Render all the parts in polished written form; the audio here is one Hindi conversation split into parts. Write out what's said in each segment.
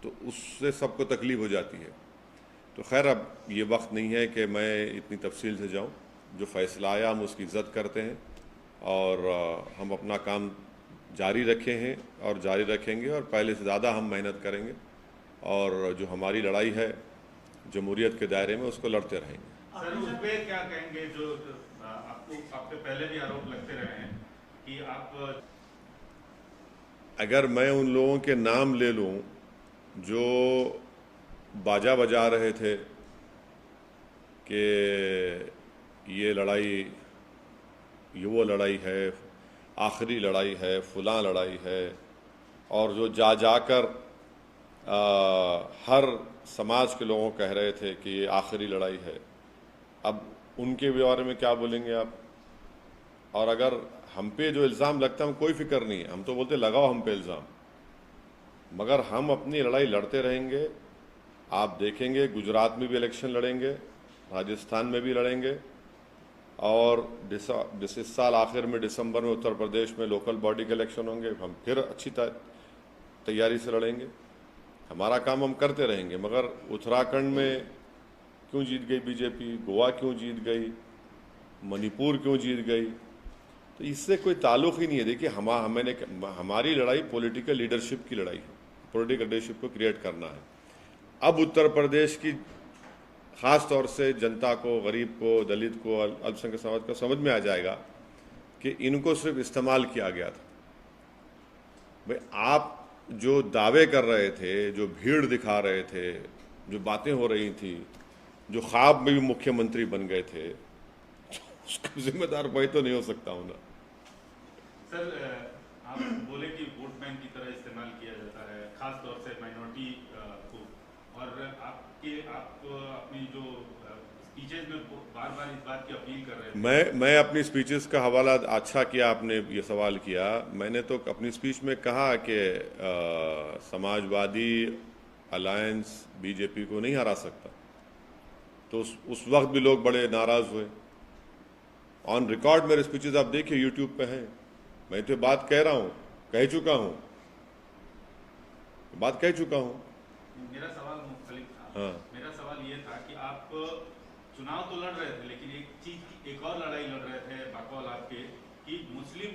तो उससे सबको तकलीफ हो जाती है। तो खैर, अब ये वक्त नहीं है कि मैं इतनी तफसील से जाऊं। जो फ़ैसला आया हम उसकी इज़्ज़त करते हैं और हम अपना काम जारी रखे हैं और जारी रखेंगे और पहले से ज़्यादा हम मेहनत करेंगे और जो हमारी लड़ाई है जमहूरियत के दायरे में उसको लड़ते रहेंगे। सर, उस पे क्या कहेंगे जो आपको आपके पहले भी आरोप लगते रहे हैं कि आप अगर मैं उन लोगों के नाम ले लूं जो बाजा बजा रहे थे कि ये लड़ाई, ये वो लड़ाई है, आखिरी लड़ाई है, फलां लड़ाई है, और जो जा जाकर हर समाज के लोगों कह रहे थे कि ये आखिरी लड़ाई है, अब उनके बारे में क्या बोलेंगे आप? और अगर हम पे जो इल्ज़ाम लगता है, हम कोई फिक्र नहीं है, हम तो बोलते लगाओ हम पे इल्ज़ाम, मगर हम अपनी लड़ाई लड़ते रहेंगे। आप देखेंगे गुजरात में भी इलेक्शन लड़ेंगे, राजस्थान में भी लड़ेंगे, और इस साल आखिर में दिसंबर में उत्तर प्रदेश में लोकल बॉडी के इलेक्शन होंगे, हम फिर अच्छी तैयारी से लड़ेंगे। हमारा काम हम करते रहेंगे। मगर उत्तराखंड में क्यों जीत गई बीजेपी, गोवा क्यों जीत गई, मणिपुर क्यों जीत गई, तो इससे कोई ताल्लुक़ ही नहीं है। देखिए, हमारी लड़ाई पॉलिटिकल लीडरशिप की लड़ाई है, पॉलिटिकल लीडरशिप को क्रिएट करना है। अब उत्तर प्रदेश की ख़ास तौर से जनता को, गरीब को, दलित को, अल्पसंख्यक समाज को समझ में आ जाएगा कि इनको सिर्फ इस्तेमाल किया गया था। भाई, आप जो दावे कर रहे थे, जो भीड़ दिखा रहे थे, जो बातें हो रही थी, जो ख्वाब में भी मुख्यमंत्री बन गए थे, तो उसका जिम्मेदार भाई तो नहीं हो सकता हूं ना। सर, आप बोले कि वोट बैंक की तरह इस्तेमाल किया जाता है, खास तौर से माइनॉरिटी को, और आप अपनी जो स्पीचेज में बार बार इस बात की अपील कर रहे थे। मैं अपनी स्पीचेस का हवाला, अच्छा किया आपने ये सवाल किया। मैंने तो अपनी स्पीच में कहा कि समाजवादी अलायंस बीजेपी को नहीं हरा सकता, तो उस वक्त भी लोग बड़े नाराज़ हुए। ऑन रिकॉर्ड मेरे स्पीचेस आप देखिए, यूट्यूब पे हैं। मैं तो बात कह रहा हूँ, कह चुका हूँ, बात कह चुका हूँ। मेरा सवाल मुख्तलिफ था। हाँ, मेरा सवाल ये था कि आप चुनाव तो लड़ रहे थे, लेकिन एक और लड़ाई लड़ रहे थे बकौल आपके कि मुस्लिम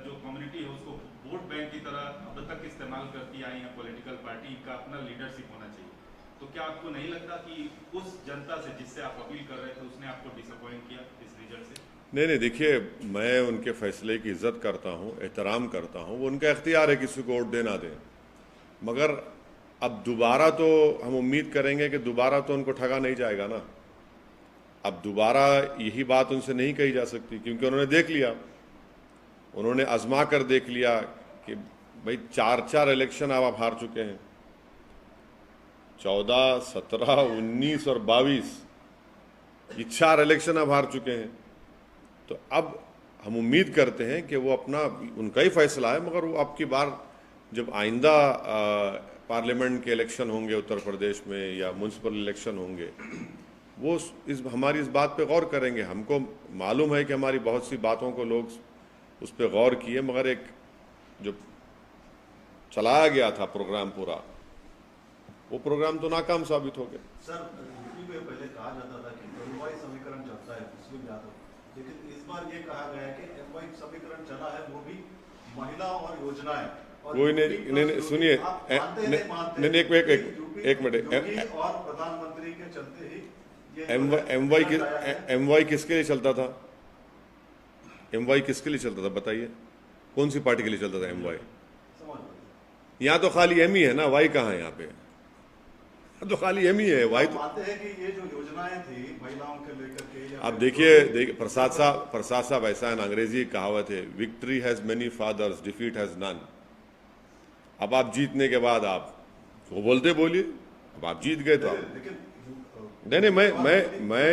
जो कम्युनिटी है उसको वोट बैंक की तरह अब तक इस्तेमाल करती आई है पॉलिटिकल पार्टी का, अपना लीडरशिप होना चाहिए। तो क्या आपको नहीं लगता कि उस जनता से जिससे आप अपील कर रहे थे उसने आपको डिसअपॉइंट किया इस रिजल्ट से? नहीं नहीं, देखिए, मैं उनके फैसले की इज्जत करता हूँ, एहतराम करता हूँ। वो उनका इख्तियार है किसी को वोट दे ना दें। मगर अब दोबारा तो हम उम्मीद करेंगे कि दोबारा तो उनको ठगा नहीं जाएगा ना। अब दोबारा यही बात उनसे नहीं कही जा सकती, क्योंकि उन्होंने देख लिया, उन्होंने आजमा कर देख लिया कि भाई 4 इलेक्शन आप हार चुके हैं, 14, 17, 19 और 22, ये 4 इलेक्शन आप हार चुके हैं। तो अब हम उम्मीद करते हैं कि वो अपना, उनका ही फैसला है, मगर वो अब की बार जब आइंदा पार्लियामेंट के इलेक्शन होंगे उत्तर प्रदेश में या म्यूनसिपल इलेक्शन होंगे, वो हमारी इस बात पे गौर करेंगे। हमको मालूम है कि हमारी बहुत सी बातों को लोग उस पर गौर किए, मगर एक जो चलाया गया था प्रोग्राम पूरा, वो प्रोग्राम तो नाकाम साबित हो गया। सर, यूपी में पहले कहा जाता था कि एमवाई समीकरण चलता है मुस्लिम यादव, लेकिन इस बार ये कहा गया है कि एमवाई समीकरण चला है वो भी महिला और योजनाएं। कोई नहीं, सुनिए, नहीं, एक मिनट, और प्रधानमंत्री के चलते ही एमवाई किसके लिए चलता था? एमवाई किसके लिए चलता था बताइए? कौन सी पार्टी के लिए चलता था एमवाई? यहाँ तो खाली एम ही है ना, वाई कहाँ है यहाँ पे? तो खाली एम ही है, वाई तो मानते हैं कि ये जो योजनाएं थी महिलाओं के लेकर के। अब देखिए प्रसाद साहब ऐसा है ना, अंग्रेजी कहावत है, victory has many fathers, defeat has none. अब आप जीतने के बाद आप वो बोलते बोलिए, अब आप जीत गए तो आप नहीं, मैं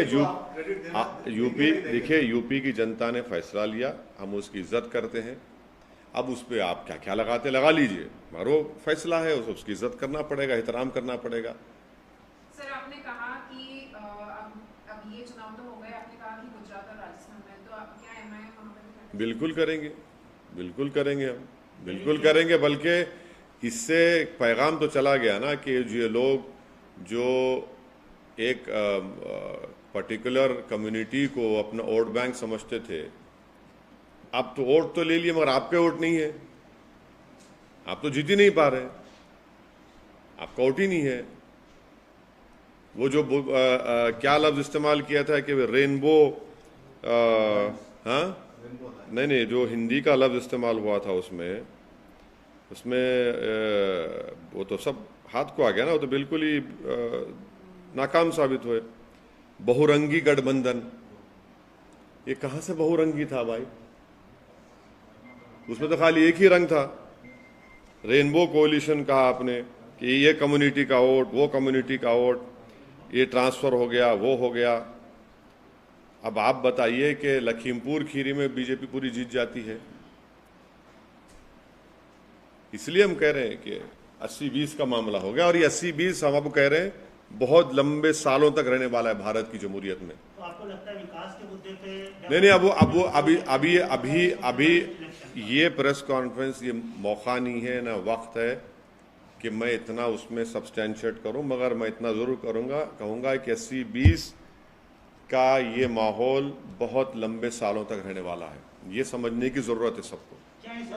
यूपी, देखिए, यूपी की जनता ने फैसला लिया, हम उसकी इज्जत करते हैं। अब उस पर आप क्या क्या लगा लीजिए, मगर वो फैसला है, उसकी इज्जत करना पड़ेगा, एहतराम करना पड़ेगा। सर, आपने कहा कि अब ये चुनाव तो हो गए, आपने कहा कि गुजरात और राजस्थान में, तो आप क्या एमआईएम वहां पर बिल्कुल करेंगे, बिल्कुल करेंगे, हम बिल्कुल करेंगे। बल्कि इससे एक पैगाम तो चला गया ना कि ये लोग जो एक पर्टिकुलर कम्युनिटी को अपना वोट बैंक समझते थे, अब तो वोट तो ले लिए मगर आपके वोट नहीं है, आप तो जीत ही नहीं पा रहे, आपका वोट ही नहीं है। वो जो क्या लफ्ज इस्तेमाल किया था कि रेनबो, हाँ नहीं, जो हिंदी का लफ्ज इस्तेमाल हुआ था उसमें वो तो सब हाथ को आ गया ना, वो तो बिल्कुल ही नाकाम साबित हुए। बहुरंगी गठबंधन, ये कहाँ से बहुरंगी था भाई? उसमें तो खाली एक ही रंग था। रेनबो कोलिशन कहा आपने कि ये कम्युनिटी का वोट, वो कम्युनिटी का वोट, ये ट्रांसफर हो गया, वो हो गया। अब आप बताइए कि लखीमपुर खीरी में बीजेपी पूरी जीत जाती है। इसलिए हम कह रहे हैं कि 80-20 का मामला हो गया, और ये 80-20 हम आपको कह रहे हैं बहुत लंबे सालों तक रहने वाला है भारत की जमहूरियत में। तो आपको लगता है विकास के मुद्दे पे नहीं, अभी ये प्रेस कॉन्फ्रेंस ये मौका नहीं है ना वक्त है कि मैं इतना उसमें सब्सटेंशिएट करूं, मगर मैं इतना जरूर कहूंगा कि 80-20 का ये माहौल बहुत लंबे सालों तक रहने वाला है, ये समझने की जरूरत है सबको। क्या इस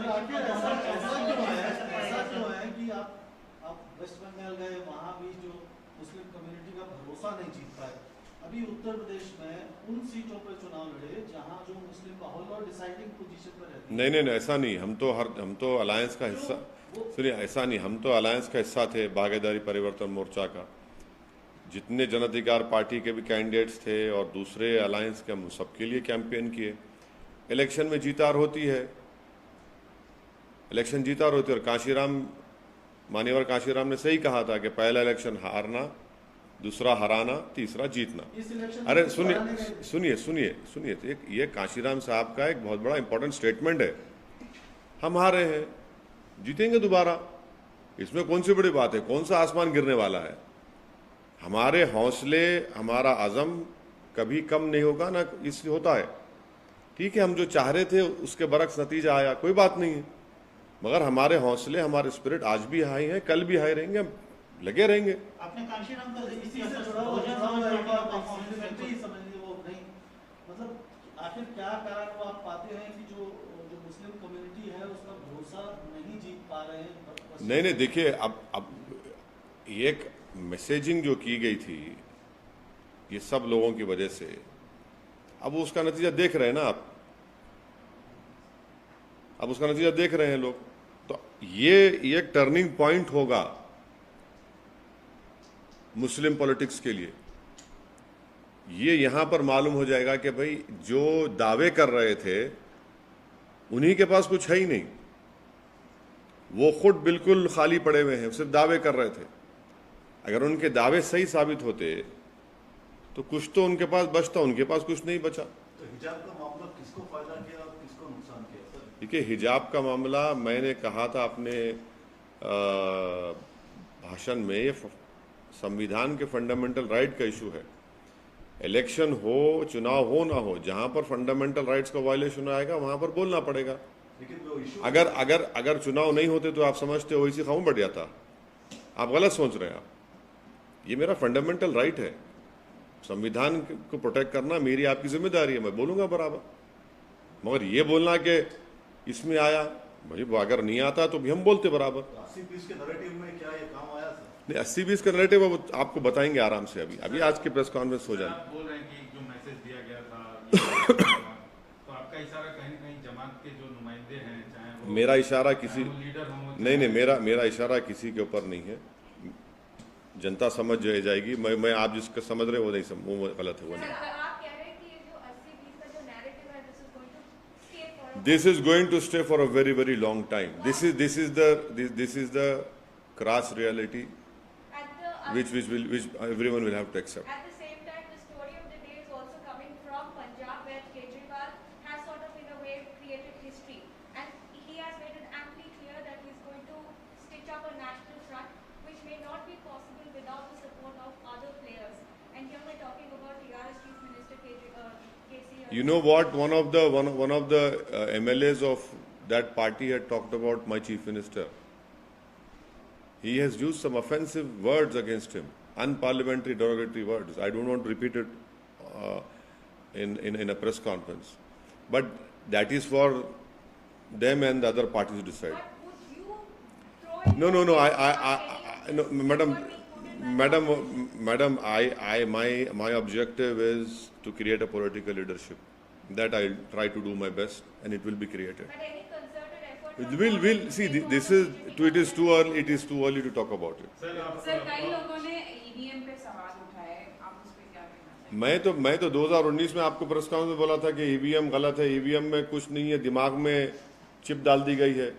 ऐसा क्यों है कि आप वेस्ट बंगाल गए, वहाँ भी जो मुस्लिम कम्युनिटी का भरोसा नहीं जीत पाए। अभी उत्तर प्रदेश में उन सीटों पर चुनाव लड़े जहाँ जो मुस्लिम माहौल और डिसाइडिंग पोजीशन पर रहते। नहीं, ऐसा नहीं। हम तो अलायंस का हिस्सा, सुनिए, ऐसा नहीं, हम तो अलायंस का हिस्सा थे, भागीदारी परिवर्तन मोर्चा का। जितने जन अधिकार पार्टी के भी कैंडिडेट्स थे और दूसरे अलायंस के, हम सबके लिए कैंपेन किए। इलेक्शन में जीत हार होती है, इलेक्शन जीत हार होती है। और मान्यवर काशीराम ने सही कहा था कि पहला इलेक्शन हारना, दूसरा हराना, तीसरा जीतना। अरे सुनिए, तो ये काशीराम साहब का एक बहुत बड़ा इंपॉर्टेंट स्टेटमेंट है। हम हारे हैं, जीतेंगे दोबारा, इसमें कौन सी बड़ी बात है? कौन सा आसमान गिरने वाला है? हमारे हौसले, हमारा अज़म कभी कम नहीं होगा ना, इसलिए होता है। ठीक है, हम जो चाह रहे थे उसके बरक्स नतीजा आया, कोई बात नहीं है, मगर हमारे हौसले, हमारे स्पिरिट आज भी हाई हैं, कल भी हाई रहेंगे, हम लगे रहेंगे। आपने कांशीराम का इसी से जुड़ा हुआ मतलब आखिर क्या कारण वो आप पाते हैं कि जो मुस्लिम कम्युनिटी है उसका भरोसा नहीं जीत पा रहे हैं? नहीं, देखिए, अब एक मैसेजिंग जो की गई थी ये सब लोगों की वजह से, अब उसका नतीजा देख रहे हैं ना आप, अब उसका नतीजा देख रहे हैं लोग। तो ये एक टर्निंग पॉइंट होगा मुस्लिम पॉलिटिक्स के लिए। ये यहां पर मालूम हो जाएगा कि भाई जो दावे कर रहे थे उन्हीं के पास कुछ है ही नहीं, वो खुद बिल्कुल खाली पड़े हुए हैं, सिर्फ दावे कर रहे थे। अगर उनके दावे सही साबित होते तो कुछ तो उनके पास बचता, उनके पास कुछ नहीं बचा। तो हिजाब का मामला किसको फायदा किया और किसको नुकसान किया सर? देखिए, हिजाब का मामला मैंने कहा था अपने भाषण में, ये संविधान के फंडामेंटल राइट का इशू है। इलेक्शन हो, चुनाव हो ना हो, जहां पर फंडामेंटल राइट्स का वायलेशन आएगा वहां पर बोलना पड़ेगा। लेकिन वो इशू अगर चुनाव नहीं होते तो आप समझते हो इसी खाऊं बढ़ जाता। आप गलत सोच रहे हैं। आप, ये मेरा फंडामेंटल राइट है, संविधान को प्रोटेक्ट करना मेरी आपकी जिम्मेदारी है, मैं बोलूंगा बराबर। मगर ये बोलना कि इसमें आया, भाई अगर नहीं आता तो भी हम बोलते बराबर। 80-20 के नैरेटिव में क्या ये काम आया सर? नहीं, 80-20 का नैरेटिव आपको बताएंगे आराम से, अभी आज की प्रेस कॉन्फ्रेंस हो जाए। आप बोल रहे हैं कि जो मैसेज दिया गया था तो आपका इशारा कहीं न कहीं जमात के जो नुमाइंदे हैं, चाहे वो मेरा इशारा किसी लीडर हो, नहीं, मेरा इशारा किसी के ऊपर नहीं है। जनता समझ जाएगी। मैं आप जिसका समझ रहे हो वो नहीं, वो गलत है, वो नहीं। आप कह रहे हैं कि ये जो 80-20 का जो नैरेटिव है, This is going to stay for a very, very long time. This is the crass reality which everyone will have to accept. At the same time, the story of the day is also coming from Punjab, where Kejriwal has sort of in a way created history, and he has made it amply clear that he is going to stitch up a national front, which may not be possible without the support of other players. And here we're talking about TRS Chief Minister KC. You know what? One of the MLAs of that party had talked about my chief minister. He has used some offensive words against him, unparliamentary, derogatory words. I don't want to repeat it in a press conference, but that is for them and the other parties to decide. But would you throw in No, no, madam, my objective is to create a political leadership. That I'll try to do my best, and it will be created. But any concerted effort It from will government see. to This reform is the it is too early. It is too early to talk about it. Sir आप सर कई लोगों ने ईवीएम पे सवाल उठाए, आप उस पे क्या कहना चाहेंगे? मैं तो 2019 में आपको प्रेस कॉन्फ्रेंस में बोला था कि ईवीएम गलत है, ईवीएम में कुछ नहीं है, दिमाग में चिप डाल दी गई है।